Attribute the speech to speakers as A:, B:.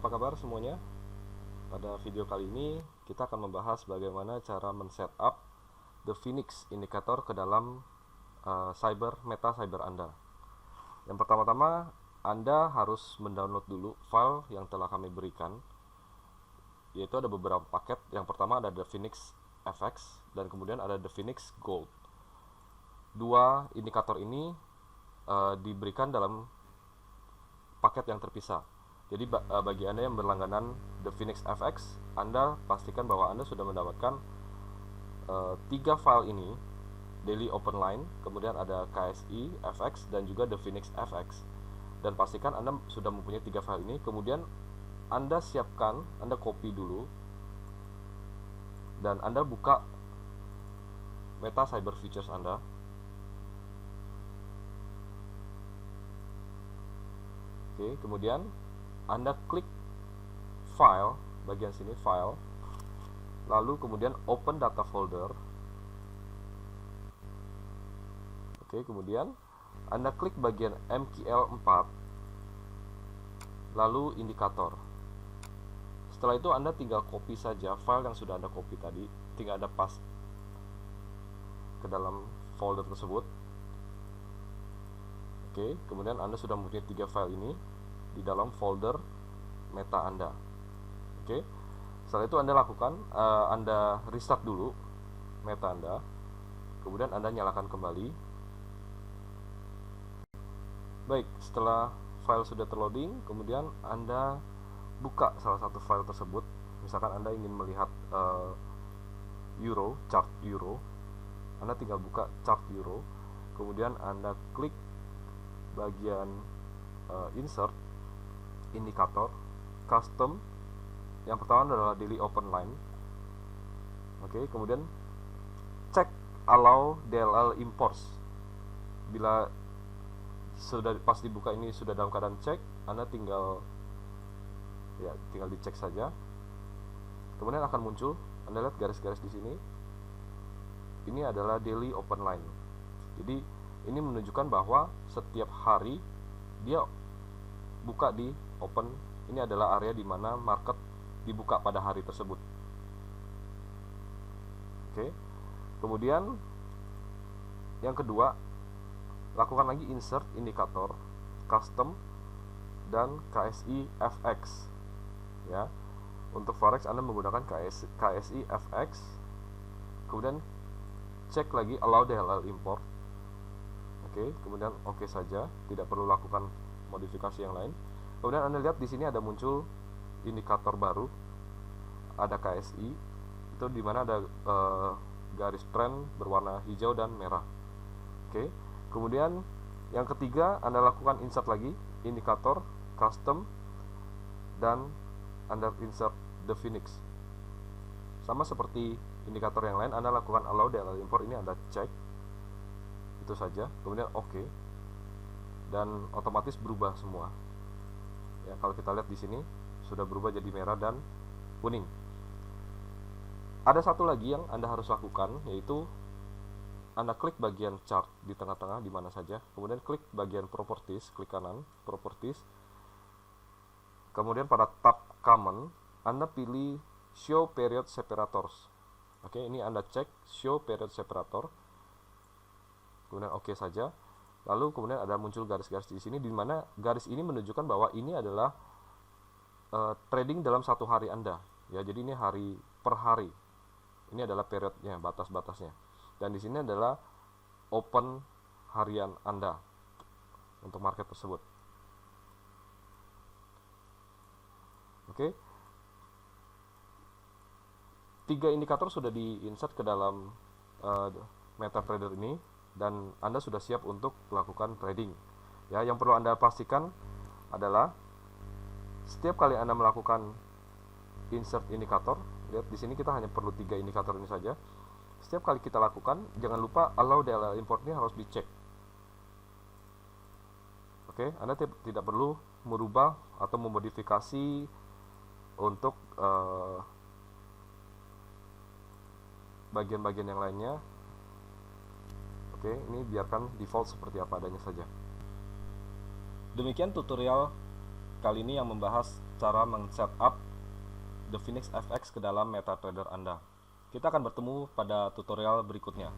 A: apa kabar semuanya? Pada video kali ini kita akan membahas bagaimana cara men-setup The Phoenix Indicator ke dalam meta cyber Anda. Yang pertama-tama Anda harus mendownload dulu file yang telah kami berikan, yaitu ada beberapa paket. Yang pertama ada The Phoenix FX dan kemudian ada The Phoenix Gold. Dua indikator ini diberikan dalam paket yang terpisah. Jadi bagi Anda yang berlangganan The Phoenix FX, Anda pastikan bahwa Anda sudah mendapatkan 3 file ini, Daily Open Line, kemudian ada KSI FX dan juga The Phoenix FX. Dan pastikan Anda sudah mempunyai 3 file ini, kemudian Anda siapkan, Anda copy dulu dan Anda buka Meta Cyber Futures Anda. Oke, kemudian Anda klik file, bagian sini file, lalu kemudian open data folder. Oke, kemudian Anda klik bagian MQL4, lalu indikator. Setelah itu Anda tinggal copy saja file yang sudah Anda copy tadi, tinggal Anda paste ke dalam folder tersebut. Oke, kemudian Anda sudah mempunyai 3 file ini di dalam folder meta Anda. Oke, setelah itu Anda lakukan, Anda restart dulu meta Anda, kemudian Anda nyalakan kembali. Baik, setelah file sudah terloading, kemudian Anda buka salah satu file tersebut. Misalkan Anda ingin melihat chart euro, Anda tinggal buka chart euro, kemudian Anda klik bagian insert indikator, custom. Yang pertama adalah daily open line. Oke, kemudian cek allow DLL imports. Bila sudah pas dibuka ini sudah dalam keadaan cek, Anda tinggal dicek saja. Kemudian akan muncul, Anda lihat garis-garis di sini. Ini adalah daily open line. Jadi ini menunjukkan bahwa setiap hari dia buka di open. Ini adalah area di mana market dibuka pada hari tersebut. Oke. Kemudian yang kedua, lakukan lagi insert indikator, custom dan KSI FX. Ya. Untuk forex Anda menggunakan KSI FX. Kemudian cek lagi allow DLL import. Oke, kemudian oke saja, tidak perlu lakukan modifikasi yang lain. Kemudian Anda lihat di sini ada muncul indikator baru, ada KSI, itu di mana ada garis trend berwarna hijau dan merah. Oke, kemudian yang ketiga Anda lakukan insert lagi indikator, custom, dan Anda insert The Phoenix. Sama seperti indikator yang lain, Anda lakukan allow DLL import, ini Anda cek. Itu saja, kemudian oke, dan otomatis berubah semua. Ya, kalau kita lihat di sini sudah berubah jadi merah dan kuning. Ada satu lagi yang Anda harus lakukan, yaitu Anda klik bagian chart di tengah-tengah di mana saja, kemudian klik bagian properties, klik kanan properties. Kemudian pada tab common Anda pilih show period separators. Oke, ini Anda cek show period separator. Kemudian oke saja. Lalu kemudian ada muncul garis-garis di sini, di mana garis ini menunjukkan bahwa ini adalah trading dalam satu hari Anda. Ya, jadi ini hari per hari. Ini adalah periodnya, batas-batasnya. Dan di sini adalah open harian Anda untuk market tersebut. Oke. 3 indikator sudah di-insert ke dalam MetaTrader ini, dan Anda sudah siap untuk melakukan trading. Ya, yang perlu Anda pastikan adalah setiap kali Anda melakukan insert indikator, lihat di sini kita hanya perlu 3 indikator ini saja. Setiap kali kita lakukan, jangan lupa allow DLL import ini harus dicek. Oke, Anda tidak perlu merubah atau memodifikasi untuk bagian-bagian yang lainnya. Oke, ini biarkan default seperti apa adanya saja. Demikian tutorial kali ini yang membahas cara men-setup The Phoenix FX ke dalam MetaTrader Anda. Kita akan bertemu pada tutorial berikutnya.